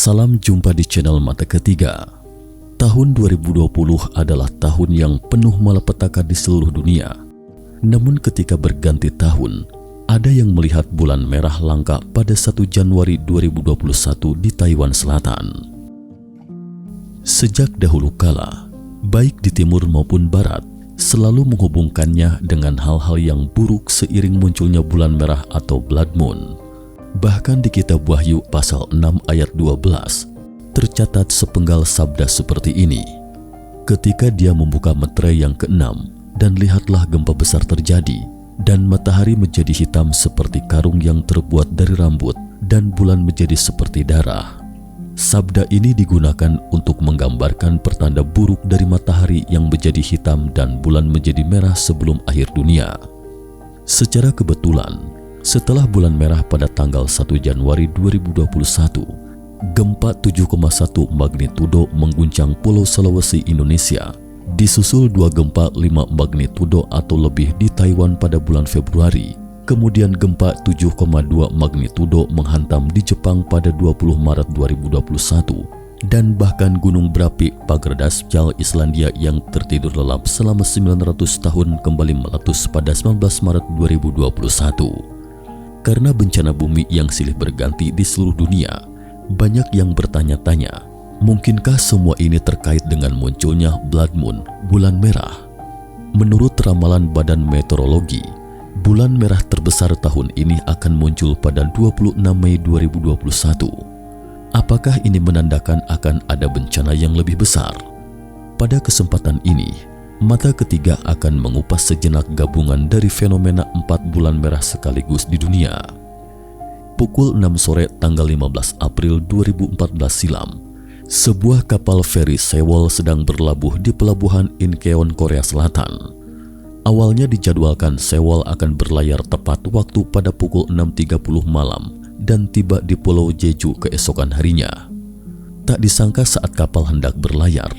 Salam jumpa di channel Mata Ketiga. Tahun 2020 adalah tahun yang penuh malapetaka di seluruh dunia. Namun ketika berganti tahun, ada yang melihat bulan merah langka pada 1 Januari 2021 di Taiwan Selatan. Sejak dahulu kala, baik di timur maupun barat, selalu menghubungkannya dengan hal-hal yang buruk seiring munculnya bulan merah atau blood moon. Bahkan di kitab Wahyu pasal 6 ayat 12 tercatat sepenggal sabda seperti ini. Ketika dia membuka meterai yang keenam, dan lihatlah gempa besar terjadi, dan matahari menjadi hitam seperti karung yang terbuat dari rambut, dan bulan menjadi seperti darah. Sabda ini digunakan untuk menggambarkan pertanda buruk dari matahari yang menjadi hitam dan bulan menjadi merah sebelum akhir dunia. Secara kebetulan, setelah bulan merah pada tanggal 1 Januari 2021, gempa 7,1 magnitudo mengguncang Pulau Sulawesi, Indonesia, disusul 2 gempa 5 magnitudo atau lebih di Taiwan pada bulan Februari. Kemudian gempa 7,2 magnitudo menghantam di Jepang pada 20 Maret 2021, dan bahkan gunung berapi Fagradalsfjall Islandia yang tertidur lelap selama 900 tahun kembali meletus pada 19 Maret 2021. Karena bencana bumi yang silih berganti di seluruh dunia, banyak yang bertanya-tanya, mungkinkah semua ini terkait dengan munculnya blood moon, bulan merah? Menurut ramalan Badan Meteorologi, bulan merah terbesar tahun ini akan muncul pada 26 Mei 2021. Apakah ini menandakan akan ada bencana yang lebih besar? Pada kesempatan ini, Mata Ketiga akan mengupas sejenak gabungan dari fenomena 4 bulan merah sekaligus di dunia. Pukul 6 sore tanggal 15 April 2014 silam, sebuah kapal feri Sewol sedang berlabuh di pelabuhan Incheon, Korea Selatan. Awalnya dijadwalkan Sewol akan berlayar tepat waktu pada pukul 6.30 malam dan tiba di Pulau Jeju keesokan harinya. Tak disangka saat kapal hendak berlayar,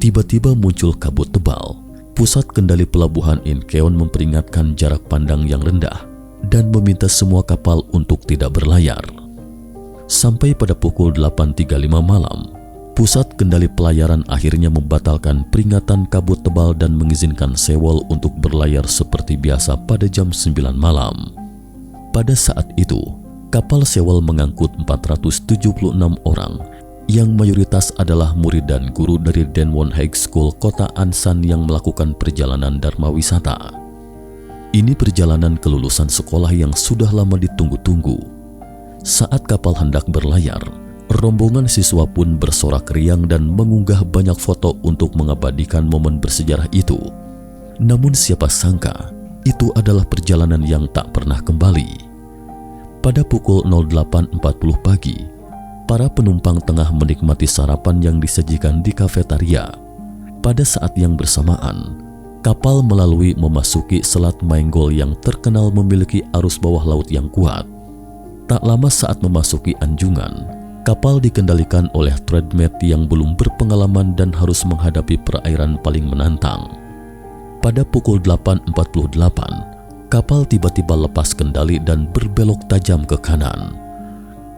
tiba-tiba muncul kabut tebal. Pusat kendali pelabuhan Incheon memperingatkan jarak pandang yang rendah dan meminta semua kapal untuk tidak berlayar. Sampai pada pukul 8.35 malam, pusat kendali pelayaran akhirnya membatalkan peringatan kabut tebal dan mengizinkan Sewol untuk berlayar seperti biasa pada jam 9 malam. Pada saat itu, kapal Sewol mengangkut 476 orang, yang mayoritas adalah murid dan guru dari Daewon High School kota Ansan yang melakukan perjalanan dharma wisata. Ini perjalanan kelulusan sekolah yang sudah lama ditunggu-tunggu. Saat kapal hendak berlayar, rombongan siswa pun bersorak riang dan mengunggah banyak foto untuk mengabadikan momen bersejarah itu. Namun siapa sangka, itu adalah perjalanan yang tak pernah kembali. Pada pukul 08.40 pagi, para penumpang tengah menikmati sarapan yang disajikan di kafetaria. Pada saat yang bersamaan, kapal memasuki Selat Maenggol yang terkenal memiliki arus bawah laut yang kuat. Tak lama saat memasuki anjungan, kapal dikendalikan oleh Trademate yang belum berpengalaman dan harus menghadapi perairan paling menantang. Pada pukul 8.48, kapal tiba-tiba lepas kendali dan berbelok tajam ke kanan.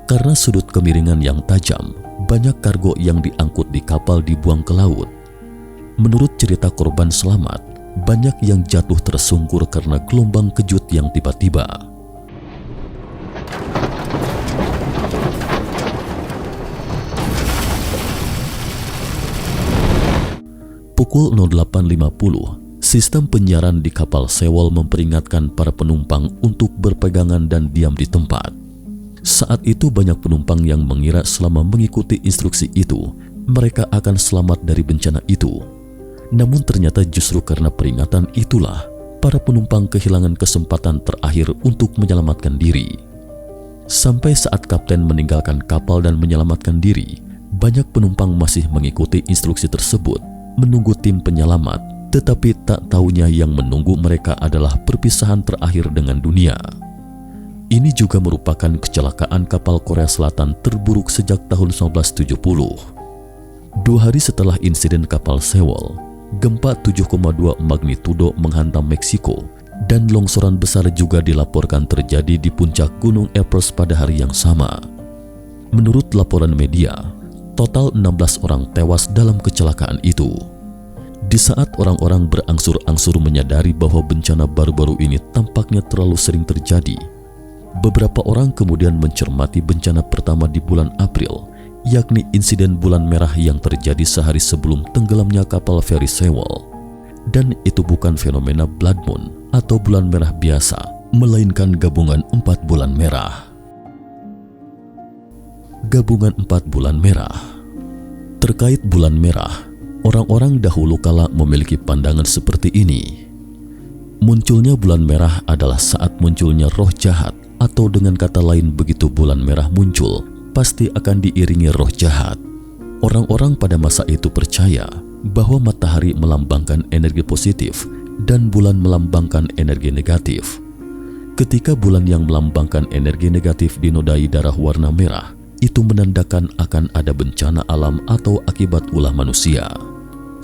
Karena sudut kemiringan yang tajam, banyak kargo yang diangkut di kapal dibuang ke laut. Menurut cerita korban selamat, banyak yang jatuh tersungkur karena gelombang kejut yang tiba-tiba. Pukul 08.50, sistem penyiaran di kapal Sewol memperingatkan para penumpang untuk berpegangan dan diam di tempat. Saat itu banyak penumpang yang mengira selama mengikuti instruksi itu, mereka akan selamat dari bencana itu. Namun ternyata justru karena peringatan itulah, para penumpang kehilangan kesempatan terakhir untuk menyelamatkan diri. Sampai saat kapten meninggalkan kapal dan menyelamatkan diri, banyak penumpang masih mengikuti instruksi tersebut, menunggu tim penyelamat, tetapi tak taunya yang menunggu mereka adalah perpisahan terakhir dengan dunia. Ini juga merupakan kecelakaan kapal Korea Selatan terburuk sejak tahun 1970. 2 hari setelah insiden kapal Sewol, gempa 7,2 magnitudo menghantam Meksiko dan longsoran besar juga dilaporkan terjadi di puncak Gunung Elbrus pada hari yang sama. Menurut laporan media, total 16 orang tewas dalam kecelakaan itu. Di saat orang-orang berangsur-angsur menyadari bahwa bencana baru-baru ini tampaknya terlalu sering terjadi, beberapa orang kemudian mencermati bencana pertama di bulan April, yakni insiden bulan merah yang terjadi sehari sebelum tenggelamnya kapal feri Sewol. Dan itu bukan fenomena blood moon atau bulan merah biasa, melainkan gabungan 4 bulan merah. Gabungan 4 bulan merah. Terkait bulan merah, orang-orang dahulu kala memiliki pandangan seperti ini. Munculnya bulan merah adalah saat munculnya roh jahat, atau dengan kata lain, begitu bulan merah muncul, pasti akan diiringi roh jahat. Orang-orang pada masa itu percaya bahwa matahari melambangkan energi positif dan bulan melambangkan energi negatif. Ketika bulan yang melambangkan energi negatif dinodai darah warna merah, itu menandakan akan ada bencana alam atau akibat ulah manusia.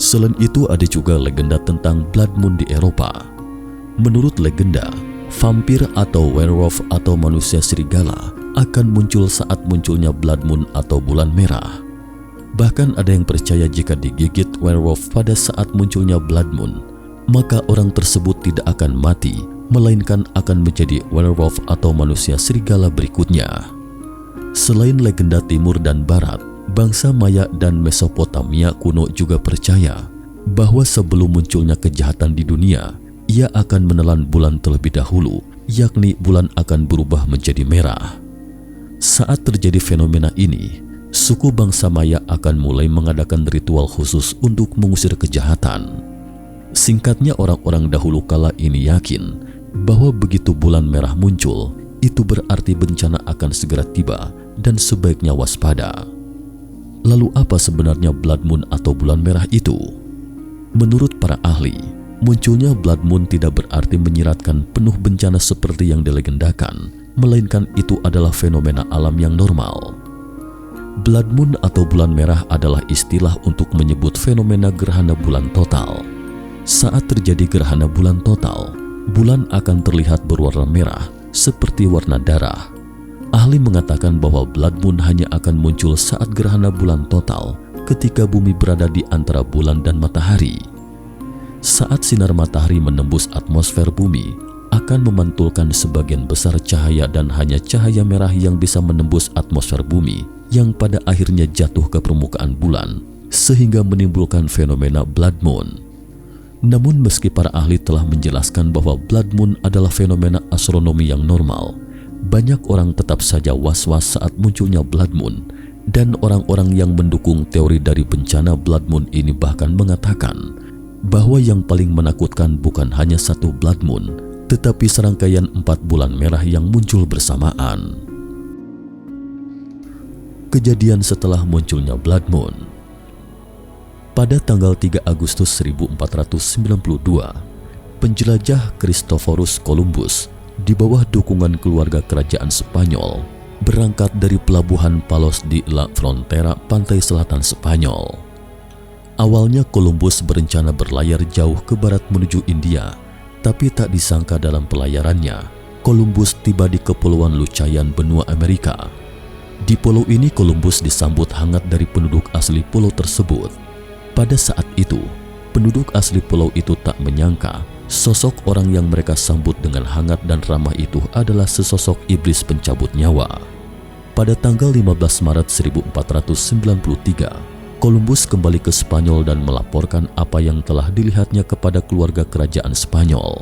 Selain itu ada juga legenda tentang blood moon di Eropa. Menurut legenda, vampir atau werewolf atau manusia serigala akan muncul saat munculnya blood moon atau bulan merah. Bahkan ada yang percaya jika digigit werewolf pada saat munculnya blood moon, maka orang tersebut tidak akan mati, melainkan akan menjadi werewolf atau manusia serigala berikutnya. Selain legenda timur dan barat, bangsa Maya dan Mesopotamia kuno juga percaya bahwa sebelum munculnya kejahatan di dunia, ia akan menelan bulan terlebih dahulu, yakni bulan akan berubah menjadi merah. Saat terjadi fenomena ini, suku bangsa Maya akan mulai mengadakan ritual khusus untuk mengusir kejahatan. Singkatnya, orang-orang dahulu kala ini yakin bahwa begitu bulan merah muncul, itu berarti bencana akan segera tiba dan sebaiknya waspada. Lalu apa sebenarnya blood moon atau bulan merah itu? Menurut para ahli, munculnya blood moon tidak berarti menyiratkan penuh bencana seperti yang dilegendakan, melainkan itu adalah fenomena alam yang normal. Blood moon atau bulan merah adalah istilah untuk menyebut fenomena gerhana bulan total. Saat terjadi gerhana bulan total, bulan akan terlihat berwarna merah seperti warna darah. Ahli mengatakan bahwa blood moon hanya akan muncul saat gerhana bulan total ketika bumi berada di antara bulan dan matahari. Saat sinar matahari menembus atmosfer bumi, akan memantulkan sebagian besar cahaya dan hanya cahaya merah yang bisa menembus atmosfer bumi yang pada akhirnya jatuh ke permukaan bulan, sehingga menimbulkan fenomena blood moon. Namun meski para ahli telah menjelaskan bahwa blood moon adalah fenomena astronomi yang normal, banyak orang tetap saja was-was saat munculnya blood moon, dan orang-orang yang mendukung teori dari bencana blood moon ini bahkan mengatakan bahwa yang paling menakutkan bukan hanya satu blood moon, tetapi serangkaian 4 bulan merah yang muncul bersamaan. Kejadian setelah munculnya blood moon. Pada tanggal 3 Agustus 1492, penjelajah Christophorus Columbus di bawah dukungan keluarga kerajaan Spanyol berangkat dari pelabuhan Palos di La Frontera, pantai selatan Spanyol. Awalnya Columbus berencana berlayar jauh ke barat menuju India, tapi tak disangka dalam pelayarannya, Columbus tiba di Kepulauan Lucayan, benua Amerika. Di pulau ini Columbus disambut hangat dari penduduk asli pulau tersebut. Pada saat itu, penduduk asli pulau itu tak menyangka sosok orang yang mereka sambut dengan hangat dan ramah itu adalah sesosok iblis pencabut nyawa. Pada tanggal 15 Maret 1493, Columbus kembali ke Spanyol dan melaporkan apa yang telah dilihatnya kepada keluarga kerajaan Spanyol.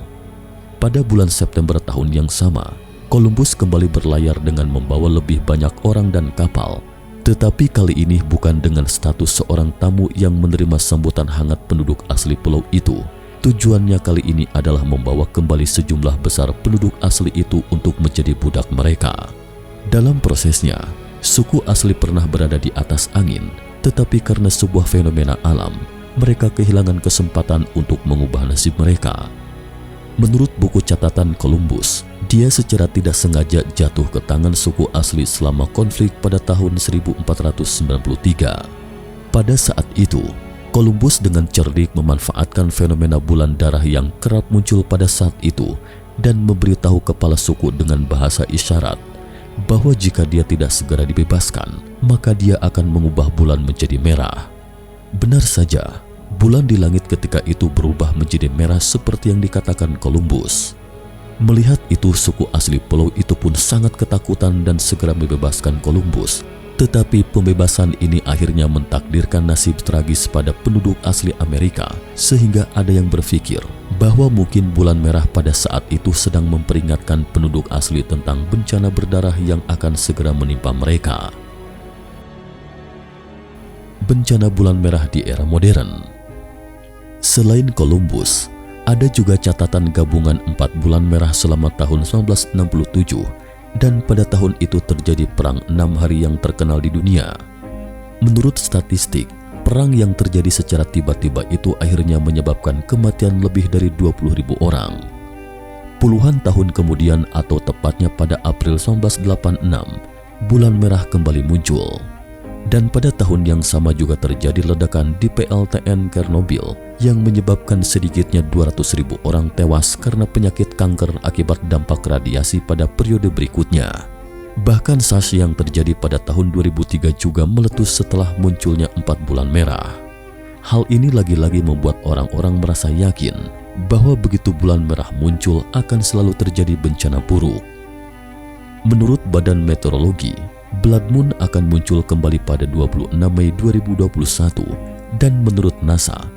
Pada bulan September tahun yang sama, Columbus kembali berlayar dengan membawa lebih banyak orang dan kapal, tetapi kali ini bukan dengan status seorang tamu yang menerima sambutan hangat penduduk asli pulau itu. Tujuannya kali ini adalah membawa kembali sejumlah besar penduduk asli itu untuk menjadi budak mereka. Dalam prosesnya, suku asli pernah berada di atas angin, tetapi karena sebuah fenomena alam, mereka kehilangan kesempatan untuk mengubah nasib mereka. Menurut buku catatan Columbus, dia secara tidak sengaja jatuh ke tangan suku asli selama konflik pada tahun 1493. Pada saat itu, Columbus dengan cerdik memanfaatkan fenomena bulan darah yang kerap muncul pada saat itu dan memberitahu kepala suku dengan bahasa isyarat bahwa jika dia tidak segera dibebaskan, maka dia akan mengubah bulan menjadi merah. Benar saja, bulan di langit ketika itu berubah menjadi merah seperti yang dikatakan Columbus. Melihat itu, suku asli pulau itu pun sangat ketakutan dan segera membebaskan Columbus. Tetapi pembebasan ini akhirnya mentakdirkan nasib tragis pada penduduk asli Amerika, sehingga ada yang berpikir bahwa mungkin bulan merah pada saat itu sedang memperingatkan penduduk asli tentang bencana berdarah yang akan segera menimpa mereka. Bencana bulan merah di era modern. Selain Columbus, ada juga catatan gabungan 4 bulan merah selama tahun 1967, dan pada tahun itu terjadi perang 6 hari yang terkenal di dunia. Menurut statistik, perang yang terjadi secara tiba-tiba itu akhirnya menyebabkan kematian lebih dari 20.000 orang. Puluhan tahun kemudian, atau tepatnya pada April 1986, bulan merah kembali muncul. Dan pada tahun yang sama juga terjadi ledakan di PLTN Chernobyl yang menyebabkan sedikitnya 200.000 orang tewas karena penyakit kanker akibat dampak radiasi pada periode berikutnya. Bahkan SARS yang terjadi pada tahun 2003 juga meletus setelah munculnya 4 bulan merah. Hal ini lagi-lagi membuat orang-orang merasa yakin bahwa begitu bulan merah muncul akan selalu terjadi bencana buruk. Menurut Badan Meteorologi, Blood Moon akan muncul kembali pada 26 Mei 2021, dan menurut NASA,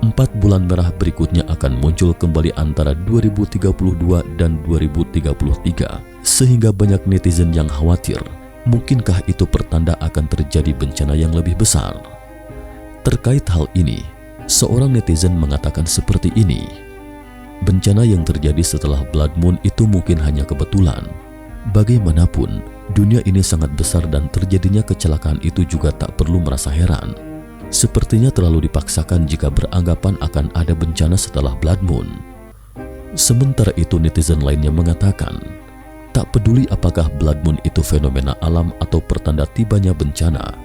4 bulan merah berikutnya akan muncul kembali antara 2032 dan 2033, sehingga banyak netizen yang khawatir, mungkinkah itu pertanda akan terjadi bencana yang lebih besar? Terkait hal ini, seorang netizen mengatakan seperti ini, bencana yang terjadi setelah Blood Moon itu mungkin hanya kebetulan. Bagaimanapun, dunia ini sangat besar dan terjadinya kecelakaan itu juga tak perlu merasa heran. Sepertinya terlalu dipaksakan jika beranggapan akan ada bencana setelah Blood Moon. Sementara itu, netizen lainnya mengatakan, tak peduli apakah Blood Moon itu fenomena alam atau pertanda tibanya bencana,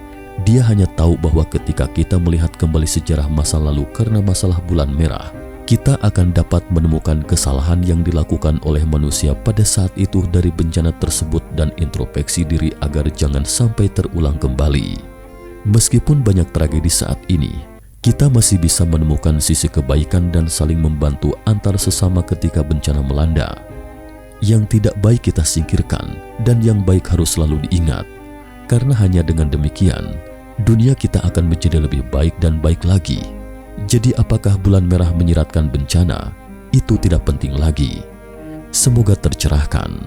dia hanya tahu bahwa ketika kita melihat kembali sejarah masa lalu karena masalah bulan merah, kita akan dapat menemukan kesalahan yang dilakukan oleh manusia pada saat itu dari bencana tersebut dan introspeksi diri agar jangan sampai terulang kembali. Meskipun banyak tragedi saat ini, kita masih bisa menemukan sisi kebaikan dan saling membantu antar sesama ketika bencana melanda. Yang tidak baik kita singkirkan dan yang baik harus selalu diingat, karena hanya dengan demikian, dunia kita akan menjadi lebih baik dan baik lagi. Jadi apakah bulan merah menyiratkan bencana? Itu tidak penting lagi. Semoga tercerahkan.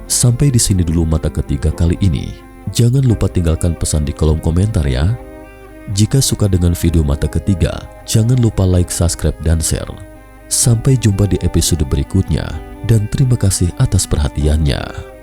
Sampai di sini dulu mata ketiga kali ini. Jangan lupa tinggalkan pesan di kolom komentar ya. Jika suka dengan video mata ketiga, jangan lupa like, subscribe, dan share. Sampai jumpa di episode berikutnya, dan terima kasih atas perhatiannya.